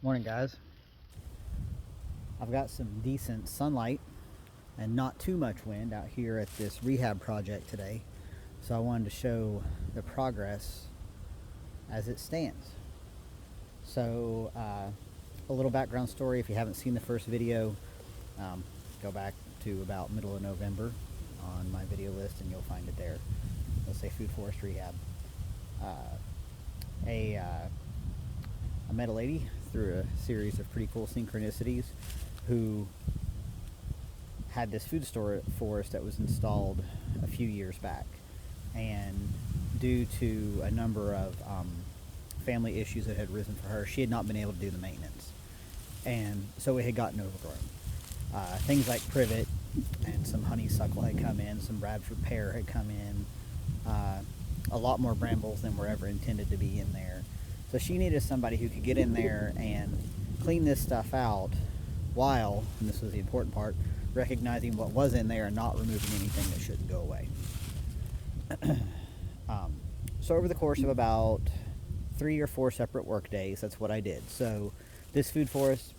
Morning, guys. I've got some decent sunlight and not too much wind out here at this rehab project today, so I wanted to show the progress as it stands. So a little background story: if you haven't seen the first video, go back to about middle of November on my video list and you'll find it there. It'll say Food Forest Rehab. I met a lady through a series of pretty cool synchronicities who had this food store forest that was installed a few years back, and due to a number of family issues that had risen for her, she had not been able to do the maintenance, and so it had gotten overgrown. Things like privet and some honeysuckle had come in, some Bradford pear had come in, a lot more brambles than were ever intended to be in there. So she needed somebody who could get in there and clean this stuff out while, and this was the important part, recognizing what was in there and not removing anything that shouldn't go away. So over the course of about 3 or 4 separate work days, that's what I did. So this food forest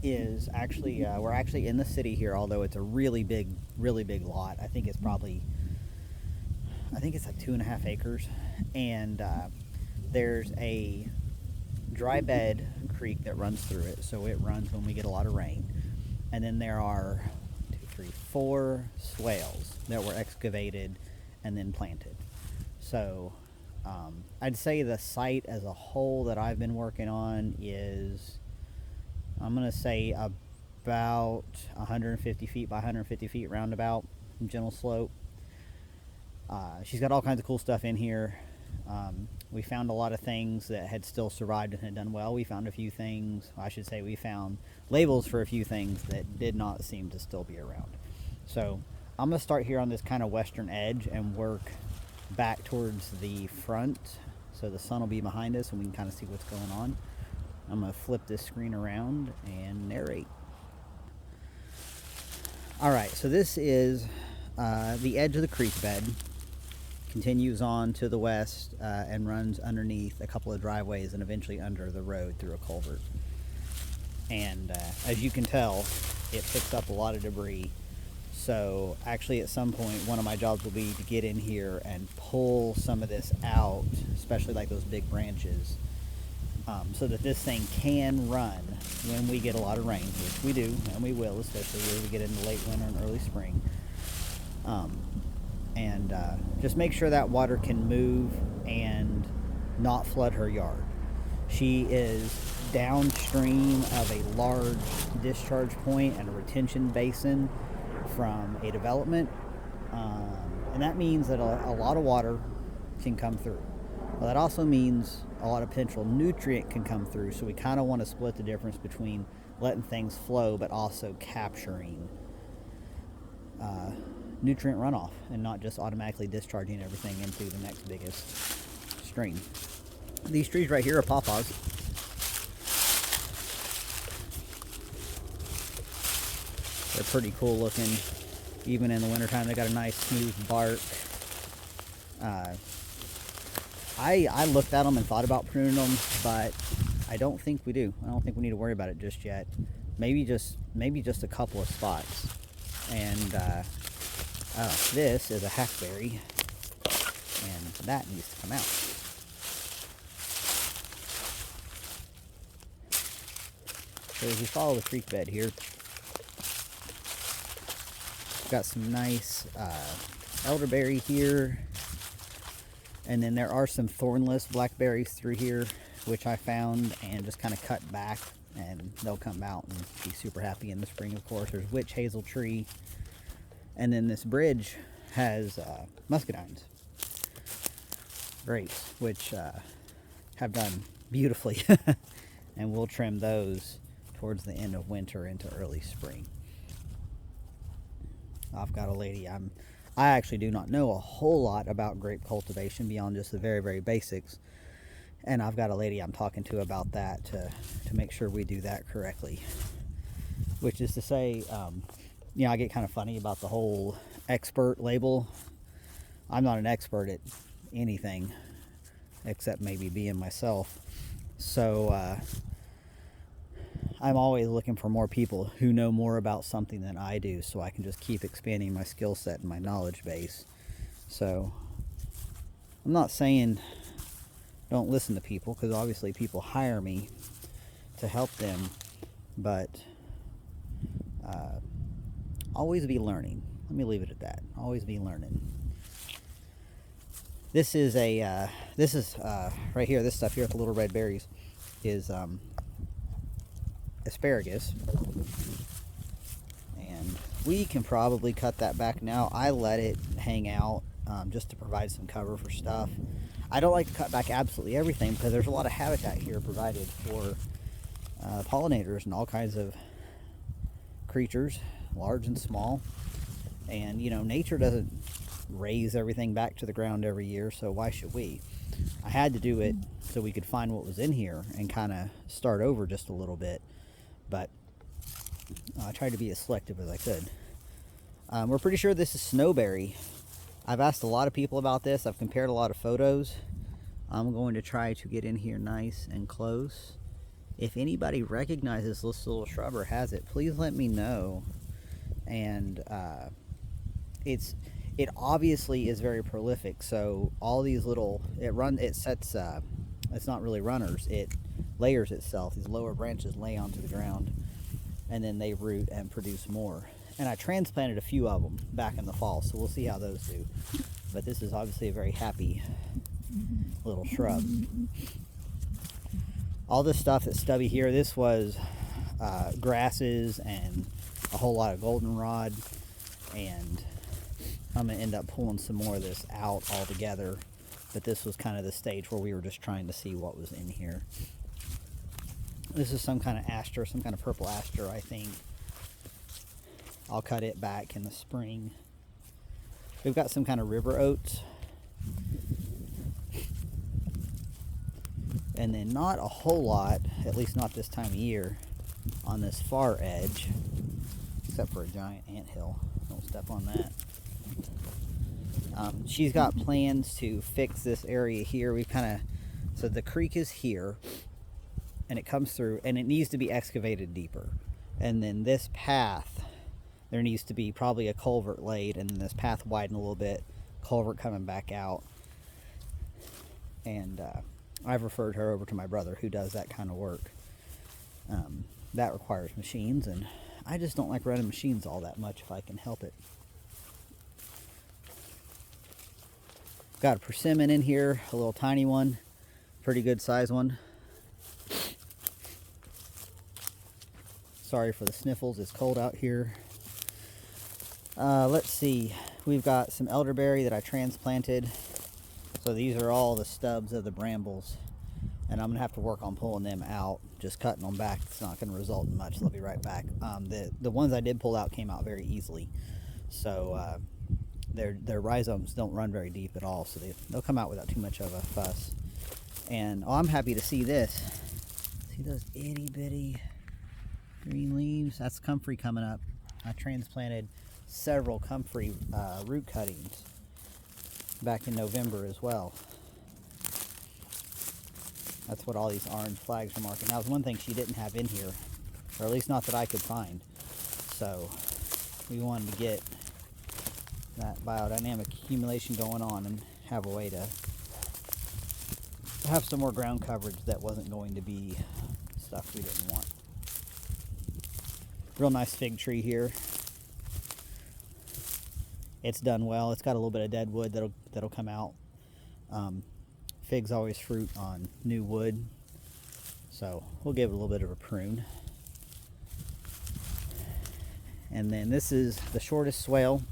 is actually, we're actually in the city here, although it's a really big lot. I think it's like 2.5 acres. And there's a dry bed creek that runs through it, so it runs when we get a lot of rain. And then there are 4 swales that were excavated and then planted. So I'd say the site as a whole that I've been working on is, I'm going to say, about 150 feet by 150 feet roundabout, gentle slope. She's got all kinds of cool stuff in here. We found a lot of things that had still survived and had done well. We found a few things, I should say we found labels for a few things that did not seem to still be around. So I'm going to start here on this kind of western edge and work back towards the front, so the sun will be behind us and we can kind of see what's going on. I'm going to flip this screen around and narrate. Alright, so this is the edge of the creek bed. Continues on to the west and runs underneath a couple of driveways and eventually under the road through a culvert. And as you can tell, it picks up a lot of debris. So actually at some point, one of my jobs will be to get in here and pull some of this out, especially like those big branches, so that this thing can run when we get a lot of rain, which we do, and we will, especially as we get into late winter and early spring. And just make sure that water can move and not flood her yard. She is downstream of a large discharge point and a retention basin from a development, and that means that a lot of water can come through. Well, that also means a lot of potential nutrient can come through, so we kind of want to split the difference between letting things flow but also capturing nutrient runoff and not just automatically discharging everything into the next biggest stream. These trees right here are pawpaws. They're pretty cool looking. Even in the wintertime, they got a nice smooth bark. I looked at them and thought about pruning them, but I don't think we do. I don't think we need to worry about it just yet. Maybe just a couple of spots. And this is a hackberry, and that needs to come out. So as you follow the creek bed here, got some nice elderberry here, and then there are some thornless blackberries through here, which I found and just kind of cut back, and they'll come out and be super happy in the spring. Of course, there's witch hazel tree, and then this bridge has muscadines, grapes, which have done beautifully, and we'll trim those towards the end of winter into early spring. I've got a lady, I actually do not know a whole lot about grape cultivation beyond just the very basics, and I've got a lady I'm talking to about that to make sure we do that correctly, which is to say, I get kind of funny about the whole expert label. I'm not an expert at anything except maybe being myself. So I'm always looking for more people who know more about something than I do, so I can just keep expanding my skill set and my knowledge base. So I'm not saying don't listen to people, because obviously people hire me to help them, but always be learning. Let me leave it at that. Always be learning. This is right here, this stuff here with the little red berries is asparagus, and we can probably cut that back now. I let it hang out just to provide some cover for stuff. I don't like to cut back absolutely everything, because there's a lot of habitat here provided for pollinators and all kinds of creatures, large and small. And you know, nature doesn't raise everything back to the ground every year, so why should we? I had to do it so we could find what was in here and kind of start over just a little bit, but I tried to be as selective as I could. We're pretty sure this is snowberry. I've asked a lot of people about this. I've compared a lot of photos. I'm going to try to get in here nice and close. If anybody recognizes this little shrub or has it, please let me know. And it obviously is very prolific. So all these little, it sets, it's not really runners, it layers itself. These lower branches lay onto the ground, and then they root and produce more. And I transplanted a few of them back in the fall, so we'll see how those do. But this is obviously a very happy little shrub. All this stuff that's stubby here, this was grasses and a whole lot of goldenrod, and I'm going to end up pulling some more of this out altogether. But this was kind of the stage where we were just trying to see what was in here. This is some kind of aster, some kind of purple aster, I think. I'll cut it back in the spring. We've got some kind of river oats. And then not a whole lot, at least not this time of year, on this far edge, except for a giant anthill. Don't step on that. She's got plans to fix this area here. We've kind of, so the creek is here, and it comes through, and it needs to be excavated deeper. And then this path, there needs to be probably a culvert laid, and then this path widen a little bit, culvert coming back out. And I've referred her over to my brother, who does that kind of work. That requires machines, and I just don't like running machines all that much if I can help it. Got a persimmon in here, a little tiny one, pretty good size one. Sorry for the sniffles, it's cold out here. Let's see, we've got some elderberry that I transplanted. So these are all the stubs of the brambles, and I'm gonna have to work on pulling them out. Just cutting them back, it's not gonna result in much. They'll be right back. The ones I did pull out came out very easily. So their rhizomes don't run very deep at all, so they'll come out without too much of a fuss. And I'm happy to see this. See those itty bitty green leaves? That's comfrey coming up. I transplanted several comfrey root cuttings back in November as well. That's what all these orange flags are marking. That was one thing she didn't have in here, or at least not that I could find. So we wanted to get that biodynamic accumulation going on and have a way to have some more ground coverage that wasn't going to be stuff we didn't want. Real nice fig tree here. It's done well. It's got a little bit of dead wood that'll come out. Figs always fruit on new wood, so we'll give it a little bit of a prune. And then this is the shortest swale.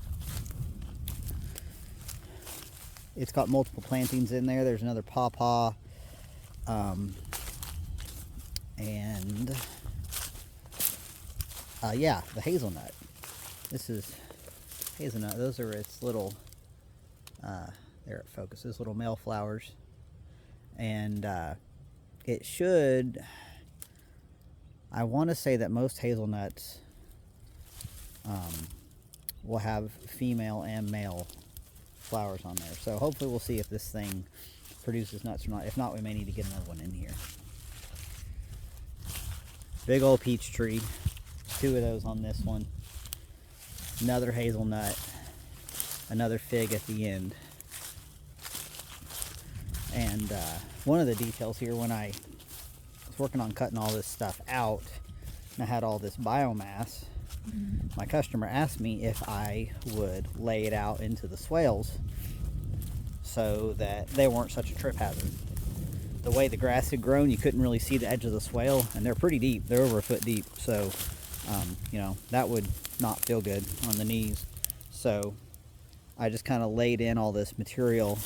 It's got multiple plantings in there. There's another pawpaw, and yeah, the hazelnut. This is hazelnut. Those are its little, there it focuses, little male flowers. And it should, I want to say that most hazelnuts will have female and male flowers on there. So hopefully we'll see if this thing produces nuts or not. If not, we may need to get another one in here. Big old peach tree. 2 of those on this one. Another hazelnut. Another fig at the end. And one of the details here, when I was working on cutting all this stuff out, and I had all this biomass, my customer asked me if I would lay it out into the swales so that they weren't such a trip hazard. The way the grass had grown, you couldn't really see the edge of the swale, and they're pretty deep. They're over a foot deep, so you know, that would not feel good on the knees. So I just kind of laid in all this material,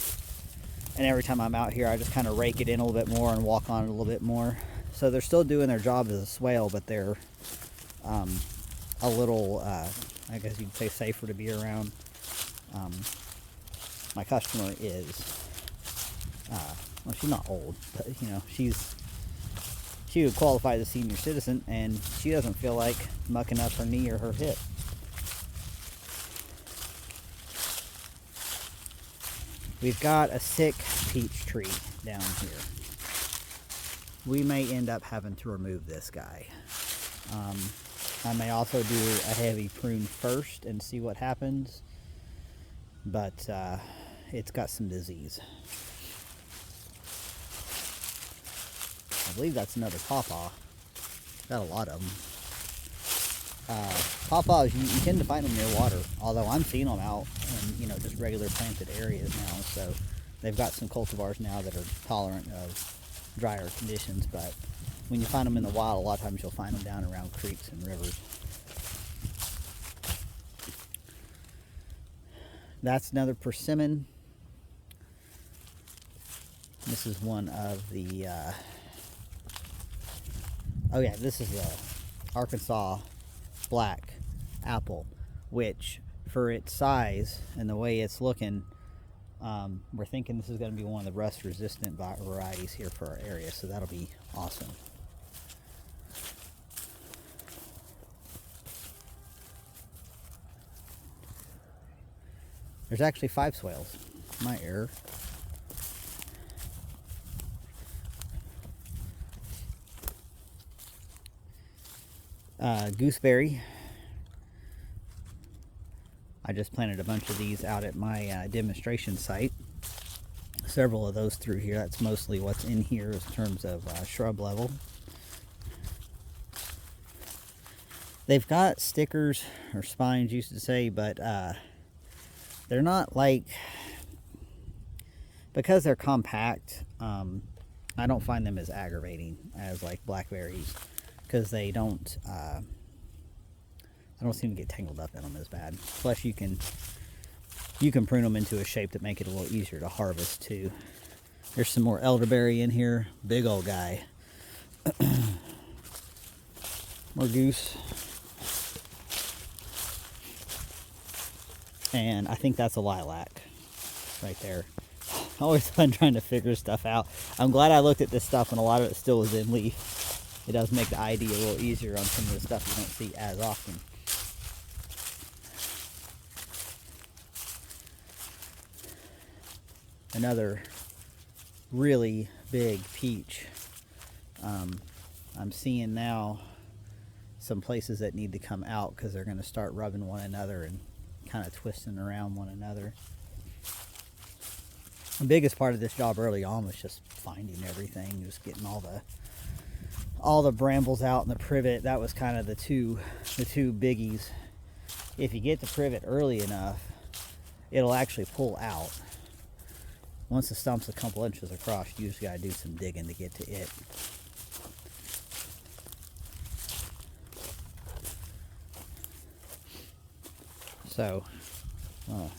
and every time I'm out here I just kind of rake it in a little bit more and walk on it a little bit more. So they're still doing their job as a swale, but they're a little, I guess you'd say, safer to be around. My customer is, well, she's not old, but you know, she would qualify as a senior citizen, and she doesn't feel like mucking up her knee or her hip. We've got a sick peach tree down here. We may end up having to remove this guy. I may also do a heavy prune first and see what happens, but it's got some disease. I believe that's another pawpaw. Got a lot of them. Pawpaws, you tend to find them near water, although I'm seeing them out in, you know, just regular planted areas now. So they've got some cultivars now that are tolerant of drier conditions, but when you find them in the wild, a lot of times you'll find them down around creeks and rivers. That's another persimmon. This is one of the, oh yeah, this is a Arkansas black apple, which for its size and the way it's looking, we're thinking this is going to be one of the rust resistant varieties here for our area, so that'll be awesome. There's actually 5 swales. My error. Gooseberry. I just planted a bunch of these out at my demonstration site. Several of those through here. That's mostly what's in here in terms of shrub level. They've got stickers or spines, used to say, but they're not like, because they're compact, I don't find them as aggravating as like blackberries, because they don't, I don't seem to get tangled up in them as bad. Plus you can prune them into a shape that make it a little easier to harvest too. There's some more elderberry in here. Big old guy. More goose. And I think that's a lilac right there. Always fun trying to figure stuff out. I'm glad I looked at this stuff and a lot of it still is in leaf. It does make the ID a little easier on some of the stuff you don't see as often. Another really big peach. I'm seeing now some places that need to come out because they're going to start rubbing one another and kind of twisting around one another. The biggest part of this job early on was just finding everything, just getting all the brambles out in the privet. That was kind of the two biggies. If you get the privet early enough, it'll actually pull out. Once the stump's a couple inches across, you just got to do some digging to get to it. So,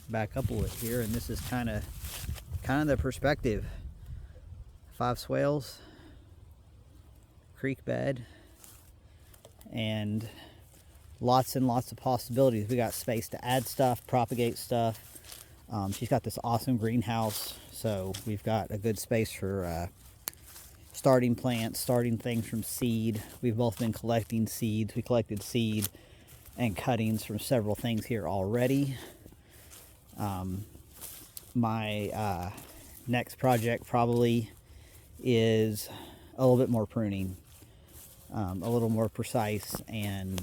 back up a little here, and this is kind of the perspective. 5 swales, creek bed, and lots and lots of possibilities. We got space to add stuff, propagate stuff. She's got this awesome greenhouse, so we've got a good space for starting plants, starting things from seed. We've both been collecting seeds. We collected seed and cuttings from several things here already. My next project probably is a little bit more pruning. a little more precise and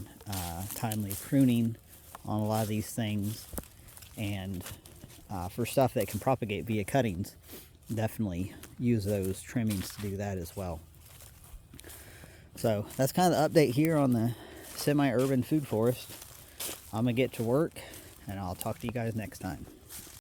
timely pruning on a lot of these things. And for stuff that can propagate via cuttings, definitely use those trimmings to do that as well. So that's kind of the update here on the semi-urban food forest. I'm gonna get to work, and I'll talk to you guys next time.